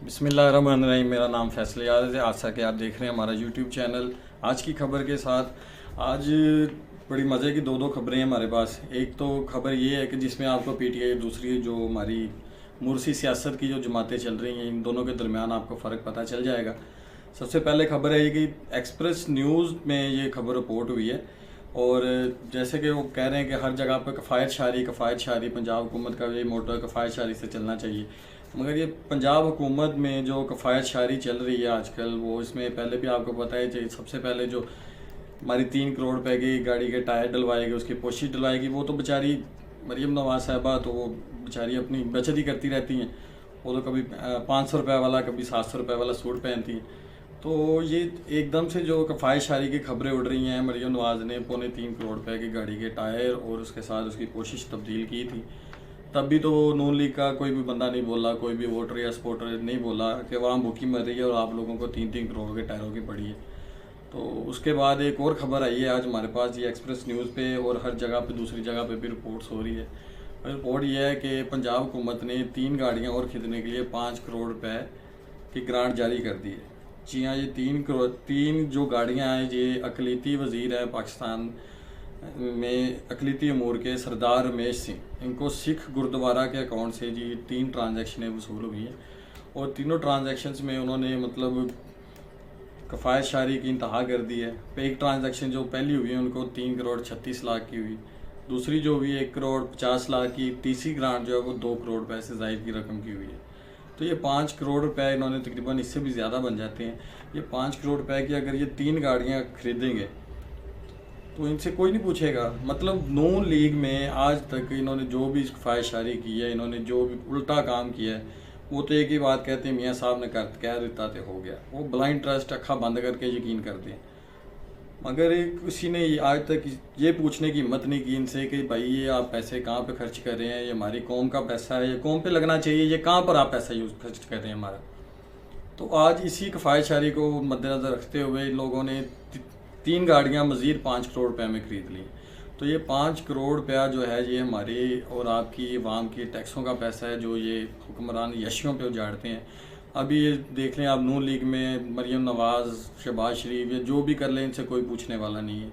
बिस्मिल्लाहिर्रहमानिर्रहीम। मेरा नाम फैसल याद है। आज कि आप देख रहे हैं हमारा यूट्यूब चैनल। आज की खबर के साथ आज बड़ी मज़े की दो खबरें हैं हमारे पास। एक तो खबर ये है कि जिसमें आपको पीटीआई, दूसरी जो हमारी मुर्सी सियासत की जो जमातें चल रही हैं, इन दोनों के दरमियान आपको फ़र्क पता चल जाएगा। सबसे पहले खबर है ये कि एक्सप्रेस न्यूज़ में ये खबर रिपोर्ट हुई है और जैसे कि वो कह रहे हैं कि हर जगह पर कफ़ायत शारी पंजाब हुकूमत का ये मोटो है, कफ़ायत शारी से चलना चाहिए। मगर ये पंजाब हुकूमत में जो कफ़ायत शारी चल रही है आजकल, वो इसमें पहले भी आपको पता है, सबसे पहले जो हमारी 3 करोड़ रुपए की गाड़ी के टायर डलवाएगी, उसकी पोशी डलवाएगी, वो तो बेचारी मरीम नवाज साहबा तो वो बेचारी अपनी बचत ही करती रहती हैं। वो तो कभी 500 रुपये वाला, कभी 700 रुपये वाला सूट पहनती हैं। तो ये एकदम से जो कफ़ायत शारी की खबरें उड़ रही हैं, मरीम नवाज ने 3.25 करोड़ रुपए की गाड़ी के टायर और उसके साथ उसकी कोशिश तब्दील की थी। तब भी तो नून लीग का कोई भी बंदा नहीं बोला, कोई भी वोटर या सपोर्टर नहीं बोला कि वहाँ भूखी मर रही है और आप लोगों को 3-3 करोड़ के टायरों की पड़ी है। तो उसके बाद एक और ख़बर आई है आज हमारे पास, ये एक्सप्रेस न्यूज़ पे और हर जगह पे, दूसरी जगह पे भी रिपोर्ट्स हो रही है। रिपोर्ट ये है कि पंजाब हुकूमत ने 3 गाड़ियाँ और खरीदने के लिए 5 करोड़ रुपए की ग्रांट जारी कर दी है। जी हाँ, ये 3 जो गाड़ियाँ हैं, ये अक़लीती वज़ीर हैं पाकिस्तान में, अक़लीती अमूर के सरदार रमेश सिंह, इनको सिख गुरुद्वारा के अकाउंट से जी 3 ट्रांजैक्शनें वसूल हुई हैं और तीनों ट्रांजैक्शंस में उन्होंने मतलब कफ़ायत शारी की इंतहा कर दी है। एक ट्रांजैक्शन जो पहली हुई है उनको 3 करोड़ 36 लाख की हुई, दूसरी जो हुई 1 करोड़ 50 लाख की, तीसरी ग्रांट जो है वो 2 करोड़ रुपए से ज़ायद की रकम की हुई है। तो ये 5 करोड़ रुपए इन्होंने, तकरीबन इससे भी ज़्यादा बन जाते हैं। ये 5 करोड़ रुपए की अगर ये 3 गाड़ियाँ खरीदेंगे तो इनसे कोई नहीं पूछेगा। मतलब नून लीग में आज तक इन्होंने जो भी कफ़ायत शारी की है, इन्होंने जो भी उल्टा काम किया है, वो तो एक ही बात कहते हैं, मियाँ साहब ने कह देता तो हो गया। वो ब्लाइंड ट्रस्ट अक्खा बंद करके यकीन करते हैं। मगर किसी ने आज तक ये पूछने की हिम्मत नहीं की इनसे कि भाई ये आप पैसे कहाँ पे खर्च कर रहे हैं, ये हमारी कौम का पैसा है, ये कौम पे लगना चाहिए, ये कहाँ पर आप पैसा यूज़ खर्च कर रहे हैं हमारा। तो आज इसी कफ़ायत शारी को मद्देनज़र रखते हुए इन लोगों ने 3 गाड़ियाँ मज़ीद 5 करोड़ रुपये में ख़रीद ली। तो ये 5 करोड़ रुपया जो है, ये हमारे और आपकी आवाम की टैक्सों का पैसा है जो ये हुक्मरान यशियों पे उजाड़ते हैं। अभी ये देख लें आप, नून लीग में मरीम नवाज़, शहबाज शरीफ, ये जो भी कर लें इनसे कोई पूछने वाला नहीं है।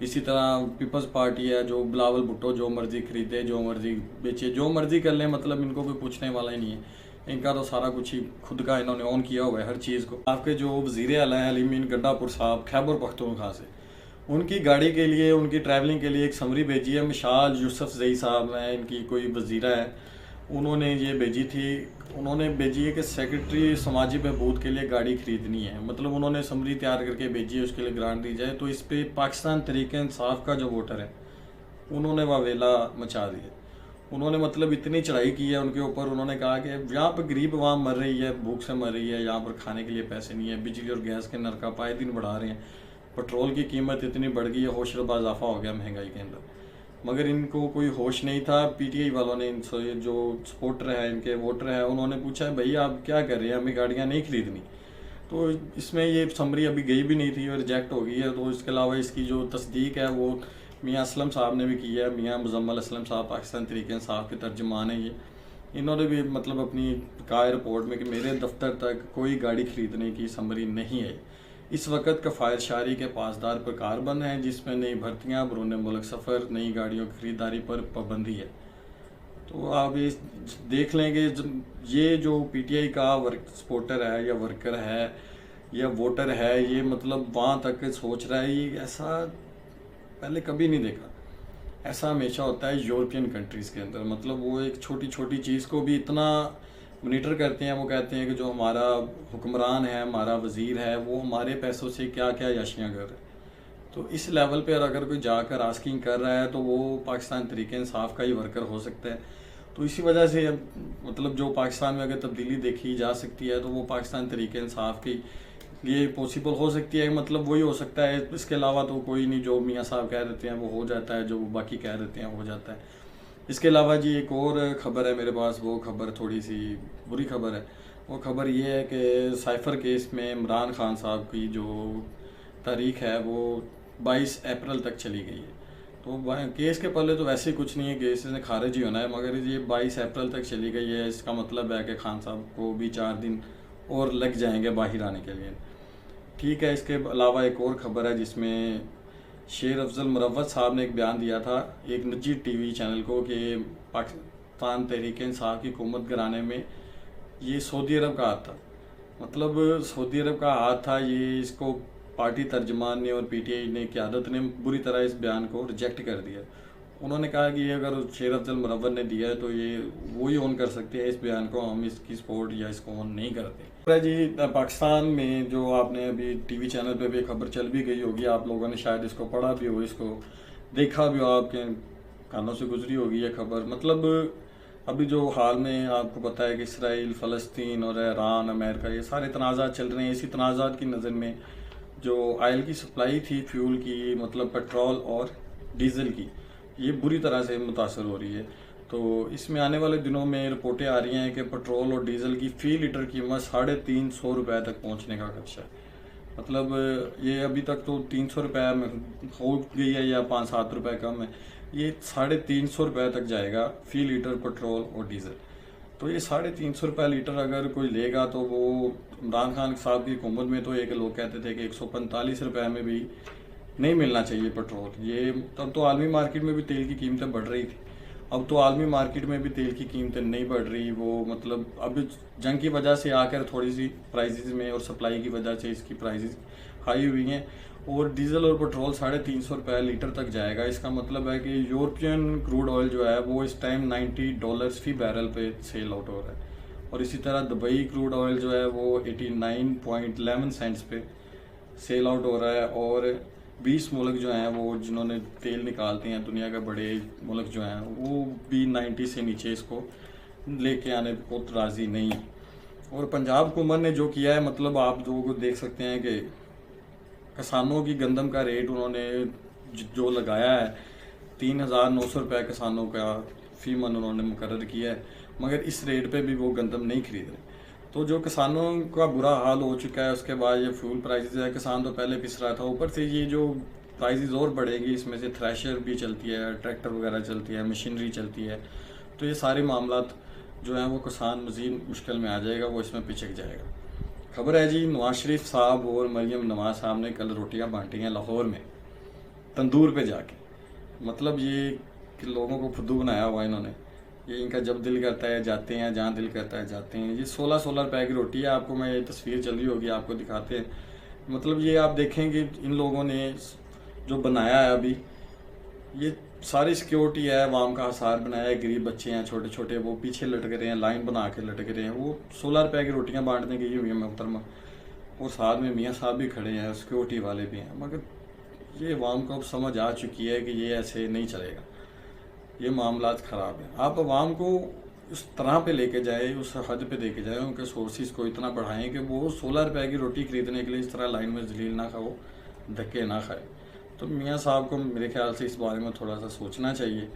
इसी तरह पीपल्स पार्टी है, जो बिलावल भुट्टो जो मर्ज़ी खरीदे, जो मर्ज़ी बेचे, जो मर्ज़ी कर लें, मतलब इनको कोई पूछने वाला ही नहीं है। इनका तो सारा कुछ ही खुद का इन्होंने ऑन किया हुआ है हर चीज़ को। आपके जो वज़ीर आला हैं अलीमीन गंडापुर साहब, खैबर पख्तूनख्वा से, उनकी गाड़ी के लिए, उनकी ट्रैवलिंग के लिए एक समरी भेजी है। मिशाल यूसुफ जई साहब हैं, इनकी कोई वज़ीरा है, उन्होंने ये भेजी थी। उन्होंने भेजी है कि सेक्रेटरी समाजी बहबूद के लिए गाड़ी ख़रीदनी है। मतलब उन्होंने समरी तैयार करके भेजी है, उसके लिए ग्रांट दी जाए। तो इस पर पाकिस्तान तहरीक इंसाफ का जो वोटर है, उन्होंने वावेला मचा दिया। उन्होंने मतलब इतनी चढ़ाई की है उनके ऊपर। उन्होंने कहा कि यहाँ पर गरीब आवाम मर रही है, भूख से मर रही है, यहाँ पर खाने के लिए पैसे नहीं है, बिजली और गैस के नरका पाए दिन बढ़ा रहे हैं, पेट्रोल की कीमत इतनी बढ़ गई है, होशरुबा इजाफा हो गया महंगाई के अंदर। मगर इनको कोई होश नहीं था। पीटीआई वालों ने इनसे, जो सपोर्टर है, इनके वोटर हैं, उन्होंने पूछा भाई आप क्या कर रहे हैं, हमें गाड़ियाँ नहीं खरीदनी। तो इसमें ये समरी अभी गई भी नहीं थी और रिजेक्ट हो गई है। तो इसके अलावा इसकी जो तस्दीक है वो मियाँ असलम साहब ने भी की है। मियाँ मुजम्मल असलम साहब पाकिस्तान तहरीक इंसाफ के तर्जुमान हैं ये। इन्होंने भी मतलब अपनी कहा है रिपोर्ट में कि मेरे दफ्तर तक कोई गाड़ी ख़रीदने की समरी नहीं है। इस वक्त कफ़ायत शारी के पासदार पर कारबंद हैं, जिसमें नई भर्तियाँ, बैरून मुल्क सफ़र, नई गाड़ियों की ख़रीदारी पर पाबंदी है। तो आप ये देख लेंगे, ये जो पीटीआई का सपोर्टर है या वर्कर है या वोटर है, ये मतलब वहाँ तक सोच रहा है, ये ऐसा पहले कभी नहीं देखा। ऐसा हमेशा होता है यूरोपियन कंट्रीज़ के अंदर। मतलब वो एक छोटी छोटी चीज़ को भी इतना मॉनिटर करते हैं। वो कहते हैं कि जो हमारा हुक्मरान है, हमारा वज़ीर है, वो हमारे पैसों से क्या क्या याशियाँ कर रहे हैं। तो इस लेवल पर अगर कोई जाकर आस्किंग कर रहा है तो वो पाकिस्तान तहरीक इंसाफ का ही वर्कर हो सकता है। तो इसी वजह से मतलब जो पाकिस्तान में अगर तब्दीली देखी जा सकती है तो वो पाकिस्तान तहरीक इंसाफ की ये पॉसिबल हो सकती है। मतलब वही हो सकता है, इसके अलावा तो कोई नहीं। जो मियाँ साहब कह देते हैं वो हो जाता है, जो बाकी कह देते हैं हो जाता है। इसके अलावा जी एक और ख़बर है मेरे पास, वो ख़बर थोड़ी सी बुरी ख़बर है। वो ख़बर ये है कि साइफ़र केस में इमरान खान साहब की जो तारीख़ है वो 22 अप्रैल तक चली गई है। तो केस के पहले तो वैसे ही कुछ नहीं है, केस ने खारिज ही होना है, मगर ये 22 अप्रैल तक चली गई है। इसका मतलब है कि खान साहब को भी 4 दिन और लग जाएंगे बाहर आने के लिए। ठीक है, इसके अलावा एक और ख़बर है जिसमें शेर अफजल मुरव्वत साहब ने एक बयान दिया था एक निजी टीवी चैनल को कि पाकिस्तान तहरीक इंसाफ की हुकूमत गिराने में ये सऊदी अरब का हाथ था। मतलब सऊदी अरब का हाथ था, ये इसको पार्टी तर्जमान ने और पीटीआई ने क़यादत ने बुरी तरह इस बयान को रिजेक्ट कर दिया। उन्होंने कहा कि ये अगर शेर अफजल मुरव्वत ने दिया है तो ये वो ही ऑन कर सकते हैं इस बयान को, हम इसकी सपोर्ट या इसको ऑन नहीं करते। जी, पाकिस्तान में जो आपने अभी टीवी चैनल पे भी खबर चल भी गई होगी, आप लोगों ने शायद इसको पढ़ा भी हो, इसको देखा भी हो, आपके कानों से गुजरी होगी ये खबर। मतलब अभी जो हाल में आपको पता है कि इसराइल, फ़लस्तीन और ईरान, अमेरिका, ये सारे तनाज़ात चल रहे हैं। इसी तनाज़ात की नज़र में जो ऑयल की सप्लाई थी, फ्यूल की, मतलब पेट्रोल और डीज़ल की, ये बुरी तरह से मुतासर हो रही है। तो इसमें आने वाले दिनों में रिपोर्टें आ रही हैं कि पेट्रोल और डीज़ल की फ़ी लीटर कीमत 350 रुपये तक पहुंचने का खदशा है। मतलब ये अभी तक तो 300 रुपये में हो गई है या 5-7 रुपये कम है, ये 350 रुपये तक जाएगा फ़ी लीटर पेट्रोल और डीज़ल। तो ये 350 रुपये लीटर अगर कोई लेगा तो वो इमरान खान साहब की हुकूमत में तो एक लोग कहते थे कि 145 रुपये में भी नहीं मिलना चाहिए पेट्रोल। ये तब तो आलमी मार्केट में भी तेल की कीमतें बढ़ रही थी, अब तो आलमी मार्केट में भी तेल की कीमतें नहीं बढ़ रही। वो मतलब अब जंग की वजह से आकर थोड़ी सी प्राइसेस में और सप्लाई की वजह से इसकी प्राइसेस हाई हुई हैं और डीज़ल और पेट्रोल 350 रुपये लीटर तक जाएगा। इसका मतलब है कि यूरोपियन क्रूड ऑयल जो है वो इस टाइम $90 फी बैरल पे सेल आउट हो रहा है और इसी तरह दुबई क्रूड ऑयल जो है वो 89.11 सेंट्स पे सेल आउट हो रहा है। और 20 मुल्क जो हैं वो जिन्होंने तेल निकालते हैं, दुनिया के बड़े मुल्क जो हैं, वो भी 90 से नीचे इसको लेके आने को राज़ी नहीं। और पंजाब हुकूमत ने जो किया है, मतलब आप लोगों को देख सकते हैं कि किसानों की गंदम का रेट उन्होंने जो लगाया है 3,900 रुपये किसानों का फ़ी मन उन्होंने मुकर्रर किया है, मगर इस रेट पे भी वो गंदम नहीं खरीद रहे। तो जो किसानों का बुरा हाल हो चुका है, उसके बाद ये फ्यूल प्राइसेस है, किसान तो पहले पिस रहा था, ऊपर से ये जो प्राइसेस और बढ़ेगी, इसमें से थ्रेशर भी चलती है, ट्रैक्टर वगैरह चलती है, मशीनरी चलती है, तो ये सारे मामलात जो हैं वो किसान मज़ीद मुश्किल में आ जाएगा, वो इसमें पिछक जाएगा। खबर है जी, नवाज शरीफ साहब और मरियम नवाज साहब ने कल रोटियां बांटी हैं लाहौर में तंदूर पे जाके। मतलब ये कि लोगों को फुद्दू बनाया हुआ इन्होंने, ये इनका जब दिल करता है जाते हैं, जहाँ दिल करता है जाते हैं। ये 16 रुपये की रोटी है, आपको मैं ये तस्वीर चल रही होगी, आपको दिखाते हैं। मतलब ये आप देखेंगे इन लोगों ने जो बनाया है अभी, ये सारी सिक्योरिटी है, अवाम का हसार बनाया है, गरीब बच्चे हैं छोटे छोटे, वो पीछे लटक रहे हैं, लाइन बना के लटक रहे हैं। वो 16 रुपये की रोटियां बांटने गई हुई है मोहतरमा, और साथ में मियाँ साहब भी खड़े हैं, सिक्योरिटी वाले भी हैं। मगर ये अवाम को अब समझ आ चुकी है कि ये ऐसे नहीं चलेगा, ये मामलात ख़राब है। आप अवाम को उस तरह पे लेके जाए, उस हद पे लेके जाए, उनके सोर्सेज को इतना बढ़ाएं कि वो 16 रुपये की रोटी खरीदने के लिए इस तरह लाइन में जलील ना खाओ, धक्के ना खाए। तो मियाँ साहब को मेरे ख्याल से इस बारे में थोड़ा सा सोचना चाहिए।